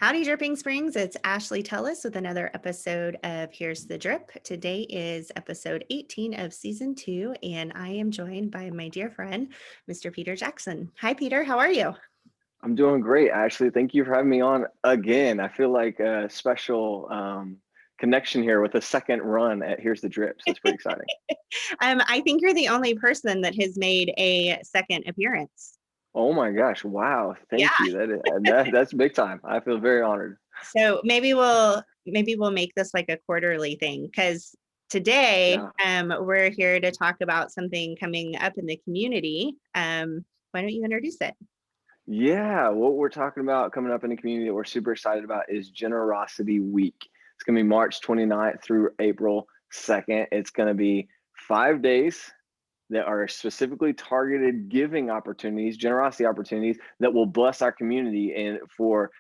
Howdy, Dripping Springs. It's Ashley Tellis with another episode of Here's the Drip. Today is episode 18 of season 2, and I am joined by my dear friend, Mr. Peter Jackson. Hi, Peter. How are you? I'm doing great, Ashley. Thank you for having me on again. I feel like a special connection here with a second run at Here's the Drip. So it's pretty exciting. I think you're the only person that has made a second appearance. Oh my gosh. Wow. Yeah. Thank you. That's big time. I feel very honored. So maybe we'll make this like a quarterly thing because today Yeah. we're here to talk about something coming up in the community. Why don't you introduce it? Yeah. What we're talking about coming up in the community that we're super excited about is Generosity Week. It's going to be March 29th through April 2nd. It's going to be 5 days that are specifically targeted giving opportunities, generosity opportunities that will bless our community and for,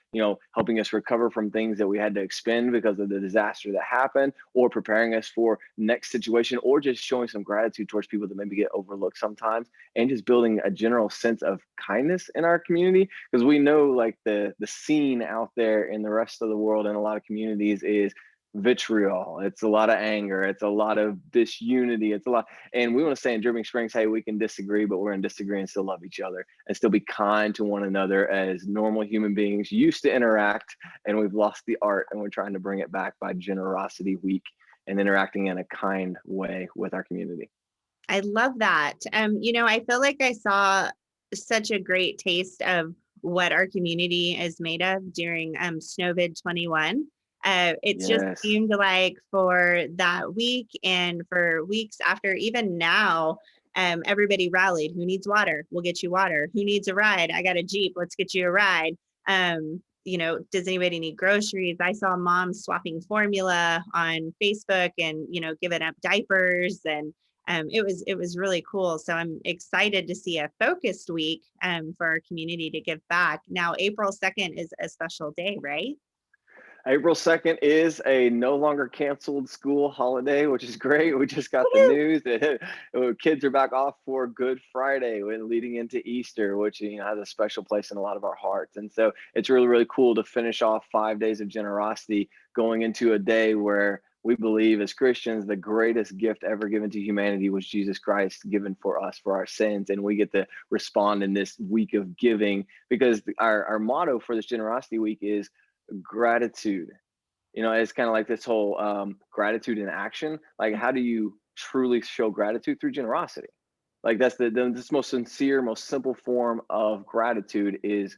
helping us recover from things that we had to expend because of the disaster that happened, or preparing us for next situation, or just showing some gratitude towards people that maybe get overlooked sometimes, and just building a general sense of kindness in our community. Because we know like the scene out there in the rest of the world and a lot of communities is vitriol. It's a lot of anger. It's a lot of disunity. It's a lot. And we want to say in Dripping Springs, hey, we can disagree, but we're going to disagree and still love each other and still be kind to one another as normal human beings used to interact. And we've lost the art, and we're trying to bring it back by Generosity Week and interacting in a kind way with our community. I love that. I feel like I saw such a great taste of what our community is made of during Snowvid 21. It just Yes. seemed like for that week and for weeks after, even now, everybody rallied. Who needs water? We'll get you water. Who needs a ride? I got a Jeep. Let's get you a ride. Does anybody need groceries? I saw moms swapping formula on Facebook and, giving up diapers, and it was really cool. So I'm excited to see a focused week for our community to give back. Now, April 2nd is a special day, right? April 2nd is a no longer canceled school holiday, which is great. We just got the Woo-hoo! news that kids are back off for Good Friday and leading into Easter, which has a special place in a lot of our hearts. And so it's really, really cool to finish off 5 days of generosity going into a day where we believe as Christians the greatest gift ever given to humanity was Jesus Christ given for us for our sins. And we get to respond in this week of giving because our motto for this generosity week is gratitude. It's kind of like this whole gratitude in action. Like, how do you truly show gratitude? Through generosity. Like, that's this most sincere, most simple form of gratitude is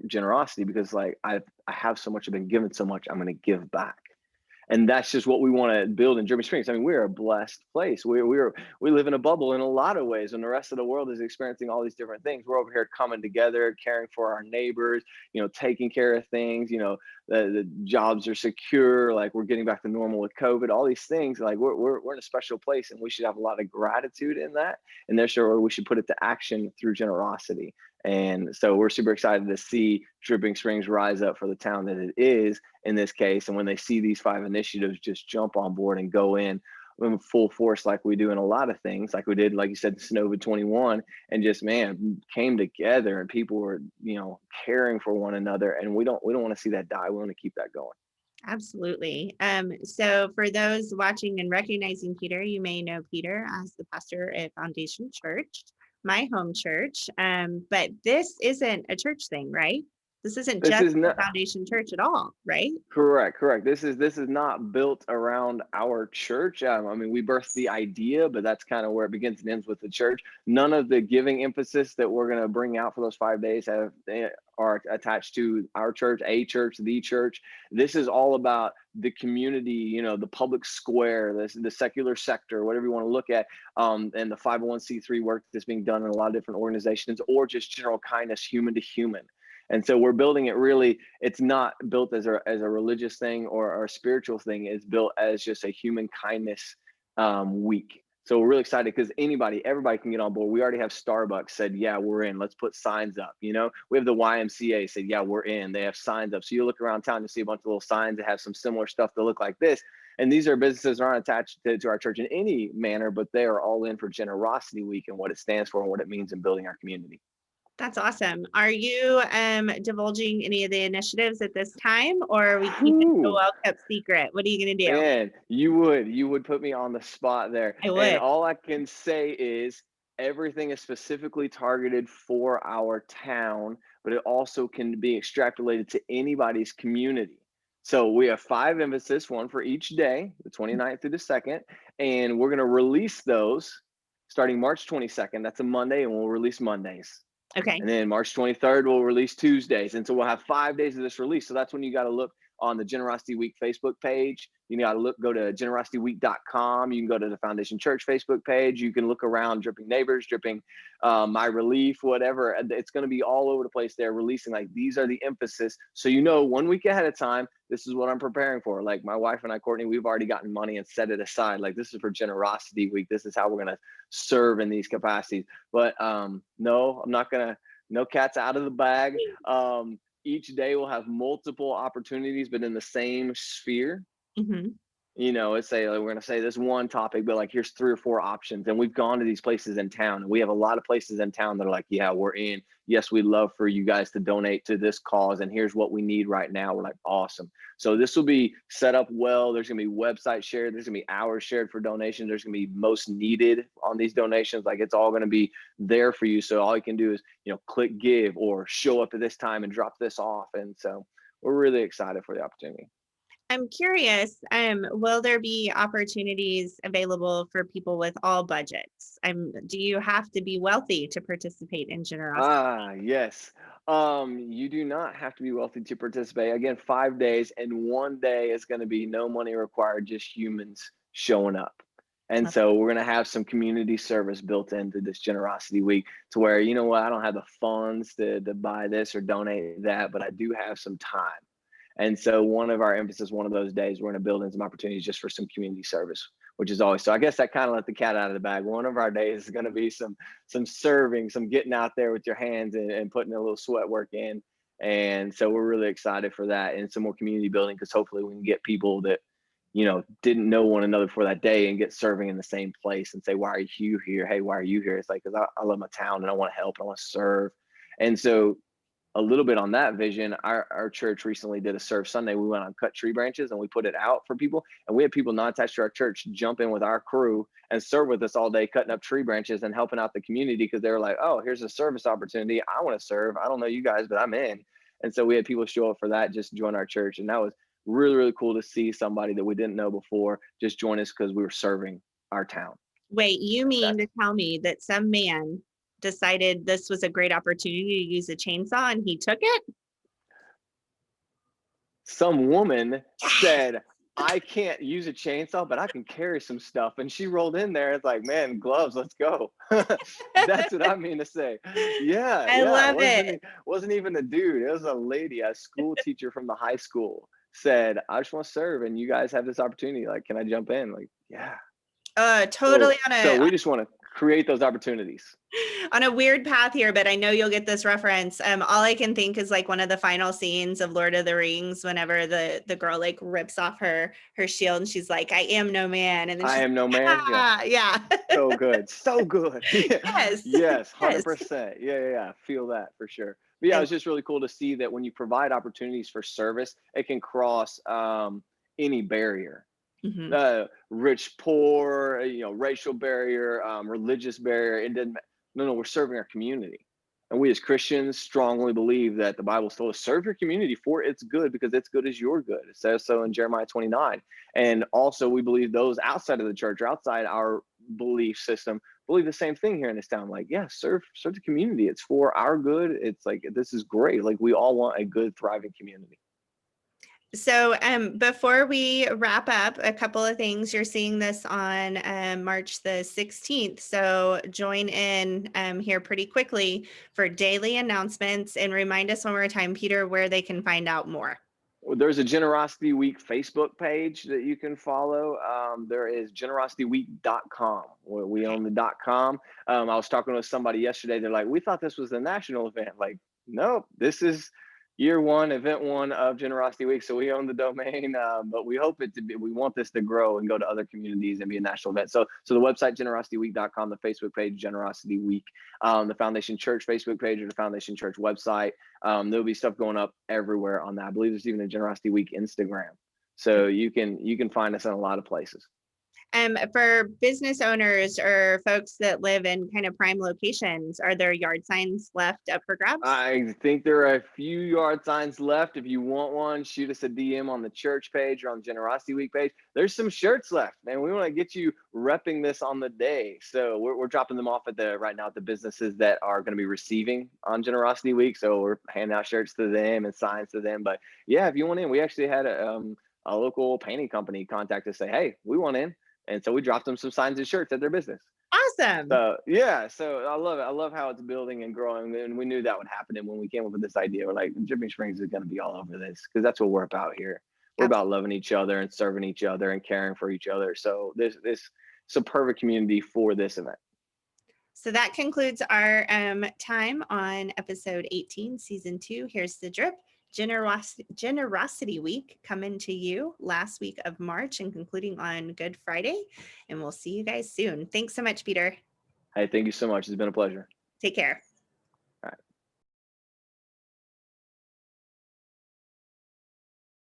generosity, because like I have so much, I've been given so much, I'm going to give back. And that's just what we want to build in Dripping Springs. I mean, we're a blessed place. We live in a bubble in a lot of ways, and the rest of the world is experiencing all these different things. We're over here coming together, caring for our neighbors, taking care of things. The jobs are secure. Like, we're getting back to normal with COVID. All these things, like we're in a special place, and we should have a lot of gratitude in that. And therefore, we should put it to action through generosity. And so we're super excited to see Dripping Springs rise up for the town that it is in this case. And when they see these 5 initiatives just jump on board and go in full force, like we do in a lot of things, like we did, like you said, Snowvid 21, and just, man, came together and people were, caring for one another. And we don't want to see that die. We want to keep that going. Absolutely. So for those watching and recognizing Peter, you may know Peter as the pastor at Foundation Church, my home church. But this isn't a church thing, right? This isn't This just is the not Foundation Church at all, right? correct. This is not built around our church. I mean, we birthed the idea, but that's kind of where it begins and ends with the church. None of the giving emphasis that we're going to bring out for those 5 days are attached to our church, a church, the church. This is all about the community, the public square, the secular sector, whatever you want to look at, and the 501c3 work that's being done in a lot of different organizations, or just general kindness, human to human. And so we're building it really, it's not built as a religious thing or a spiritual thing. It's built as just a human kindness week. So we're really excited because everybody can get on board. We already have Starbucks said, yeah, we're in. Let's put signs up. We have the YMCA said, yeah, we're in. They have signs up. So you look around town, you see a bunch of little signs that have some similar stuff that look like this. And these are businesses that aren't attached to our church in any manner, but they are all in for Generosity Week and what it stands for and what it means in building our community. That's awesome. Are you divulging any of the initiatives at this time, or are we keeping it a Whew. well kept secret? What are you going to do? Man, you would put me on the spot there. I And would. all I can say is everything is specifically targeted for our town, but it also can be extrapolated to anybody's community. So we have five emphasis, one for each day, the 29th through the 2nd, and we're going to release those starting March 22nd. That's a Monday, and we'll release Mondays. Okay. And then March 23rd, we'll release Tuesdays. And so we'll have 5 days of this release. So that's when you got to look on the Generosity Week Facebook page. You got to go to generosityweek.com. You can go to the Foundation Church Facebook page. You can look around Dripping Neighbors, Dripping My Relief, whatever. It's going to be all over the place there, releasing like these are the emphasis. So you know 1 week ahead of time, this is what I'm preparing for. Like my wife and I, Courtney, we've already gotten money and set it aside. Like this is for Generosity Week. This is how we're going to serve in these capacities. But no, I'm not going to, no cats out of the bag. Each day will have multiple opportunities, but in the same sphere. Hmm. It's say like, we're going to say this one topic, but like here's 3 or 4 options. And we've gone to these places in town, and we have a lot of places in town that are like, yeah, we're in. Yes, we'd love for you guys to donate to this cause, and here's what we need right now. We're like, awesome. So this will be set up well. There's going to be website shared. There's going to be hours shared for donations. There's going to be most needed on these donations. Like it's all going to be there for you. So all you can do is, click give or show up at this time and drop this off. And so we're really excited for the opportunity. I'm curious, will there be opportunities available for people with all budgets? Do you have to be wealthy to participate in generosity? Yes. You do not have to be wealthy to participate. Again, 5 days, and one day is going to be no money required, just humans showing up. And so we're going to have some community service built into this generosity week to where, you know what, I don't have the funds to buy this or donate that, but I do have some time. And so one of our emphasis, one of those days, we're going to build in some opportunities just for some community service, which is always, so I guess that kind of let the cat out of the bag. One of our days is going to be some serving, some getting out there with your hands and putting a little sweat work in. And so we're really excited for that and some more community building, because hopefully we can get people that, didn't know one another for that day and get serving in the same place and say, why are you here? Hey, why are you here? It's like, because I love my town and I want to help and I want to serve. And so a little bit on that vision, our church recently did a serve Sunday. We went on cut tree branches and we put it out for people. And we had people not attached to our church jump in with our crew and serve with us all day, cutting up tree branches and helping out the community, because they were like, oh, here's a service opportunity. I want to serve. I don't know you guys, but I'm in. And so we had people show up for that, just join our church. And that was really, really cool to see somebody that we didn't know before just join us because we were serving our town. Wait, you mean to That's tell me that some man decided this was a great opportunity to use a chainsaw and he took it? Some woman said, I can't use a chainsaw, but I can carry some stuff. And she rolled in there. It's like, man, gloves, let's go. That's what I mean to say. Yeah, I yeah. love It it. wasn't even a dude. It was a lady, a school teacher from the high school said, I just want to serve and you guys have this opportunity. Like, can I jump in? Like, yeah. Totally So we just want to create those opportunities. on a weird path here, but I know you'll get this reference. All I can think is like one of the final scenes of Lord of the Rings, whenever the girl like rips off her shield and she's like, "I am no man," and then I she's am no like, man. Yeah. "Ah, yeah." So good. So good. Yeah. Yes, Yes, yes. 100%. Yeah, yeah, yeah. Feel that for sure. But yeah, I, it's just really cool to see that when you provide opportunities for service, it can cross any barrier. mhm. Rich, poor, racial barrier, religious barrier. It didn't. No, no, we're serving our community, and we as Christians strongly believe that the Bible's told us serve your community for its good, because its good is your good. It says so in Jeremiah 29. And also, we believe those outside of the church or outside our belief system believe the same thing here in this town. Like, yeah, serve the community. It's for our good. It's like this is great. Like we all want a good, thriving community. So, before we wrap up, a couple of things. You're seeing this on March the 16th. So, join in here pretty quickly for daily announcements and remind us one more time, Peter, where they can find out more. There's a Generosity Week Facebook page that you can follow. There is generosityweek.com. We Okay. own the .com. I was talking with somebody yesterday. They're like, we thought this was a national event. Like, nope, this is year one, event one of Generosity Week. So we own the domain, but we hope it to be. We want this to grow and go to other communities and be a national event. So the website generosityweek.com, the Facebook page Generosity Week, the Foundation Church Facebook page or the Foundation Church website. There'll be stuff going up everywhere on that. I believe there's even a Generosity Week Instagram. So you can find us in a lot of places. For business owners or folks that live in kind of prime locations, are there yard signs left up for grabs? I think there are a few yard signs left. If you want one, shoot us a DM on the church page or on the Generosity Week page. There's some shirts left, man. We want to get you repping this on the day. So we're dropping them off right now at the businesses that are going to be receiving on Generosity Week. So we're handing out shirts to them and signs to them. But yeah, if you want in, we actually had a local painting company contact us, say, hey, we want in. And so we dropped them some signs and shirts at their business. Awesome. So yeah, so I love it. I love how it's building and growing, and we knew that would happen. And when we came up with this idea, we're like, Dripping Springs is going to be all over this because that's what we're about here. We're about loving each other and serving each other and caring for each other. So this is a perfect community for this event. So that concludes our time on episode 18, season 2. Here's the drip. Generosity Week coming to you last week of March and concluding on Good Friday. And we'll see you guys soon. Thanks so much, Peter. Hey, thank you so much. It's been a pleasure. Take care. All right.